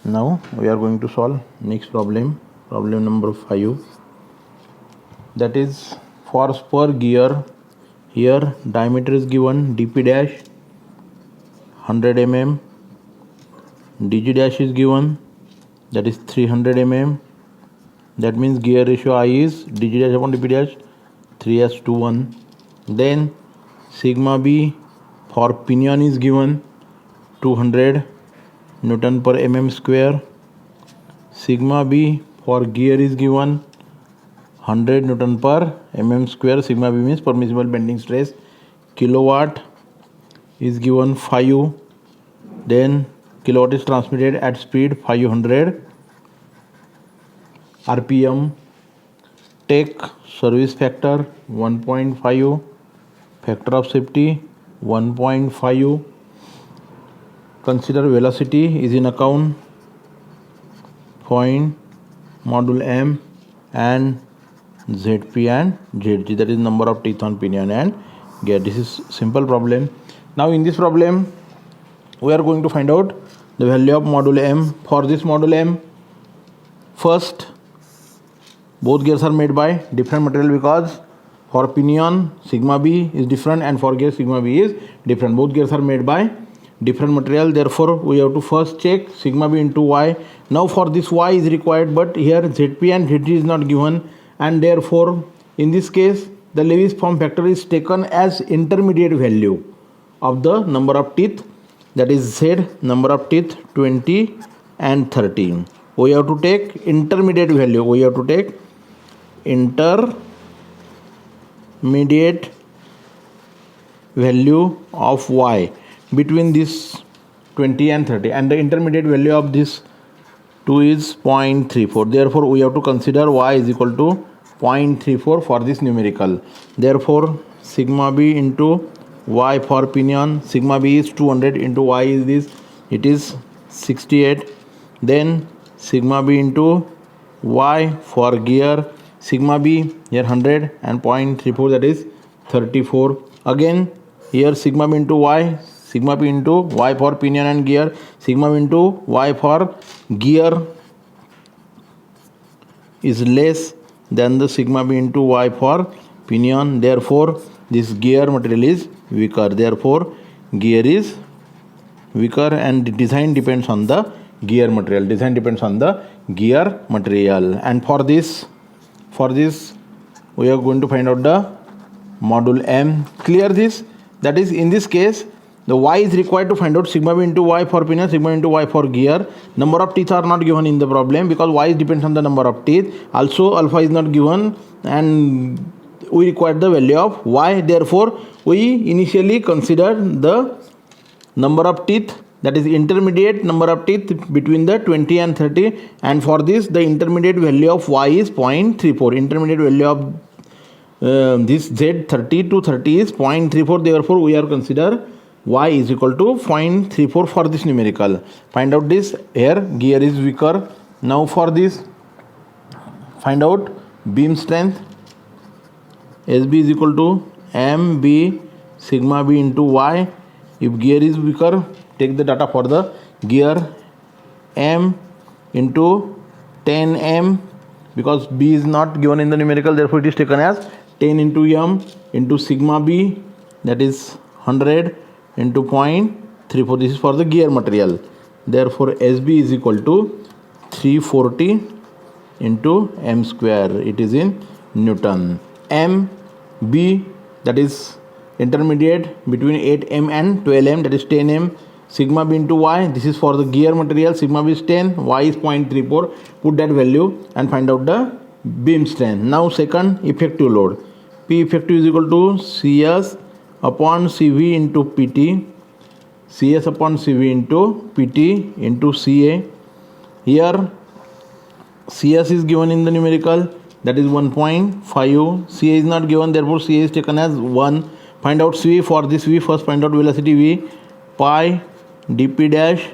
Now we are going to solve next problem number 5. That is for spur gear. Here diameter is given dp dash 100 mm, dg dash is given, that is 300 mm. That means gear ratio I is dg dash upon dp dash 3:1. Then sigma b for pinion is given 200 Newton per mm square. Sigma b for gear is given 100 Newton per mm square. Sigma b means permissible bending stress. Kilowatt is given 5. Then kilowatt is transmitted at speed 500 rpm. Take service factor 1.5, factor of safety 1.5. Consider velocity is in account, find module M and ZP and ZG, that is number of teeth on pinion and gear. This is simple problem. Now in this problem we are going to find out the value of module M. For this module M, first both gears are made by different material, because for pinion sigma b is different and for gear sigma b is different. Both gears are made by different material, therefore we have to first check sigma b into y. Now for this y is required, but here zp and zg is not given, and therefore in this case the Lewis form factor is taken as intermediate value of the number of teeth, that is z number of teeth 20 and 30. We have to take intermediate value, we have to take intermediate value of y between this 20 and 30, and the intermediate value of this 2 is 0.34. Therefore we have to consider y is equal to 0.34 for this numerical. Therefore sigma b into y for pinion, sigma b is 200 into y is this, it is 68. Then sigma b into y for gear, sigma b here 100 and 0.34, that is 34. Again here sigma b into y, sigma b into y for pinion and gear, sigma b into y for gear is less than the sigma b into y for pinion. Therefore this gear material is weaker, therefore gear is weaker, and design depends on the gear material, design depends on the gear material. And for this we are going to find out the module M. Clear this, that is in this case the y is required to find out sigma b into y for pinion, sigma into y for gear. Number of teeth are not given in the problem because y depends on the number of teeth. Also alpha is not given and we require the value of y. Therefore we initially consider the number of teeth, that is intermediate number of teeth between the 20 and 30, and for this the intermediate value of y is 0.34. Intermediate value of this z 30 to 30 is 0.34. Therefore we are consider y is equal to 0.34 for this numerical. Find out this. Here gear is weaker. Now for this find out beam strength. SB is equal to MB sigma b into y. If gear is weaker, take the data for the gear, M into 10M, because B is not given in the numerical, therefore it is taken as 10 into M into sigma B, that is 100 into 0.34. This is for the gear material. Therefore SB is equal to 340 into M square. It is in Newton. MB, that is intermediate between 8M and 12M, that is 10M. Sigma b into y, this is for the gear material, sigma b is 10, y is 0.34. Put that value and find out the beam strength. Now second, effective load. P effective is equal to CS upon CV into PT, CS upon CV into PT into CA. Here CS is given in the numerical, that is 1.5. CA is not given, therefore CA is taken as 1. Find out CV. For this V, first find out velocity V. Pi dp dash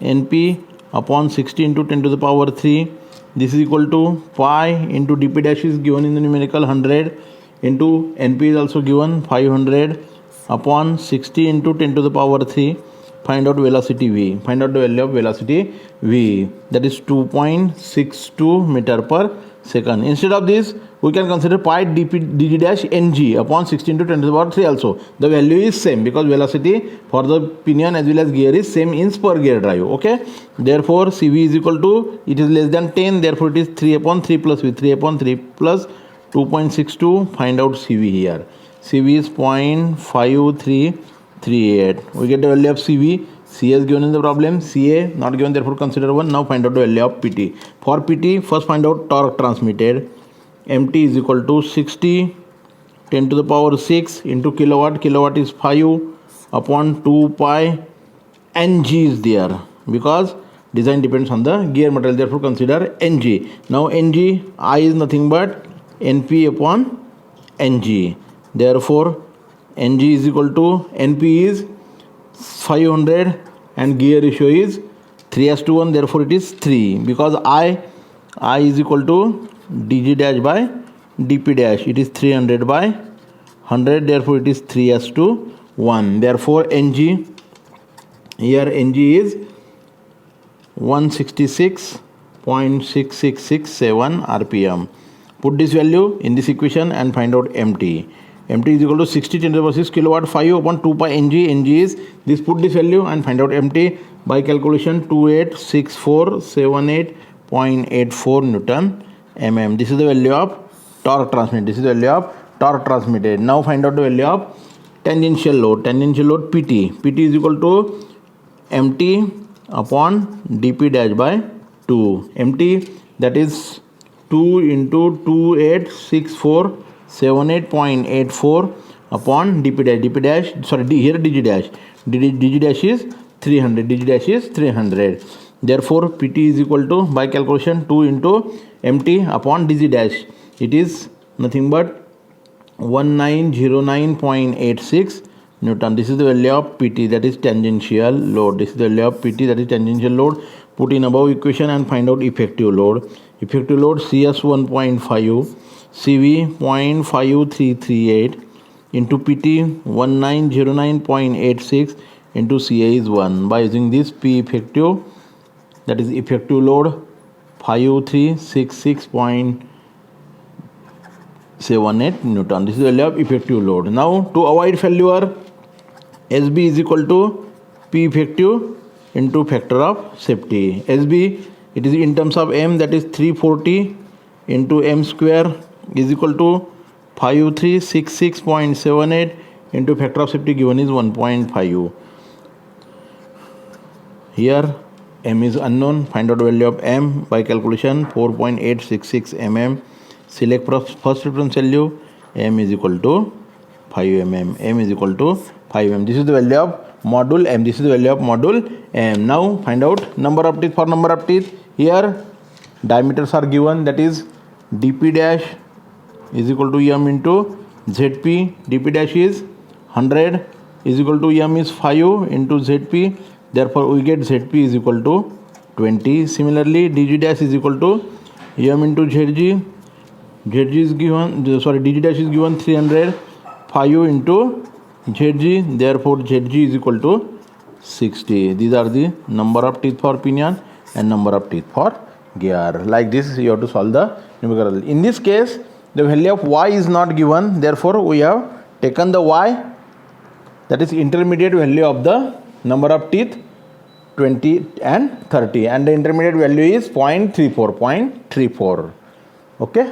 np upon 60 into 10 to the power 3. This is equal to pi into dp dash is given in the numerical 100 into np is also given 500 upon 60 into 10 to the power 3. find out velocity v. Find out the value of velocity v, that is 2.62 meter per second. Instead of this, we can consider pi dg dash ng upon 16 to 10 to the power 3 also. The value is same because velocity for the pinion as well as gear is same in per gear drive. Okay, therefore cv is equal to, it is less than 10, therefore it is 3 upon 3 plus v, 3 upon 3 plus 2.62. Find out cv here. cv is 0.5338. we get the value of cv. C is given in the problem, CA not given, therefore consider 1. Now find out the value of PT. For PT, first find out torque transmitted. MT is equal to 60 10 to the power 6 into kilowatt. Kilowatt is 5 upon 2 pi. Ng is there because design depends on the gear material, therefore consider Ng. Now Ng, I is nothing but NP upon Ng. Therefore Ng is equal to, NP is 500 and gear ratio is 3:1, therefore it is 3 because I is equal to dg dash by dp dash, it is 300 by 100, therefore it is 3:1. Therefore Ng, here Ng is 166.6667 rpm. Put this value in this equation and find out MT. MT is equal to 60 10 to the power 6 kilowatt, 5 upon 2 pi Ng. Ng is this, put this value and find out MT by calculation 286478.84 Newton mm. This is the value of torque transmitted. This is the value of torque transmitted. Now find out the value of tangential load. Tangential load PT. PT is equal to MT upon dp dash by 2. MT, that is 2 into 286478.84 upon dp dash. Dp dash, sorry, here dg dash. Dg dash is 300. Dg dash is 300. Therefore PT is equal to, by calculation, 2 into MT upon dg dash. It is nothing but 1909.86 Newton. This is the value of PT, that is tangential load. This is the value of PT, that is tangential load. Put in above equation and find out effective load. Effective load CS 1.5, CV 0.5338 into PT 1909.86 into CA is 1. By using this P effective, that is effective load 5366.78 Newton. This is the value of effective load. Now to avoid failure, SB is equal to P effective into factor of safety. SB, it is in terms of M, that is 340 into M square is equal to 5366.78 into factor of safety given is 1.5. Here M is unknown. Find out the value of M by calculation 4.866 mm. Select first reference value. M is equal to 5 mm. M is equal to 5 mm. This is the value of module M. This is the value of module M. Now find out number of teeth. For number of teeth, here diameters are given, that is dp dash is equal to m into zp. dp dash is 100 is equal to m is 5 into zp. Therefore we get zp is equal to 20. Similarly dg dash is equal to m into zg. Zg is given, dg dash is given 300, 5 into zg. Therefore zg is equal to 60. These are the number of teeth for pinion and number of teeth for gear. Like this you have to solve the numerical. In this case the value of y is not given, therefore we have taken the y, that is intermediate value of the number of teeth 20 and 30, and the intermediate value is 0.34. Okay.